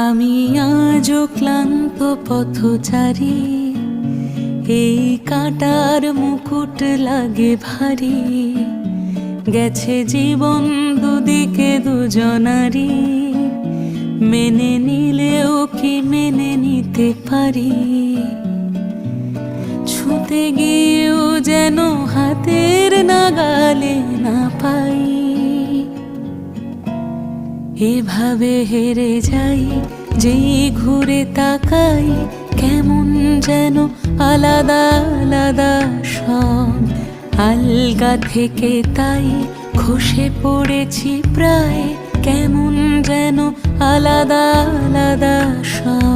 আমি আজও ক্লান্ত পথচারী, এই কাঁটার মুকুট লাগে ভারী। গেছে জীবন দুদিকে দুজনারই, মেনে নিলেও কি মেনে নিতে পারি? ছুঁতে গিয়েও যেন হাতের নাগালে না পাই। এভাবে হেরে যাই, যেই ঘুরে তাকাই, কেমন যেন আলাদা আলাদা সব। আলগা থেকে তাই খসে পড়েছি প্রায়, কেমন যেন আলাদা আলাদা সব।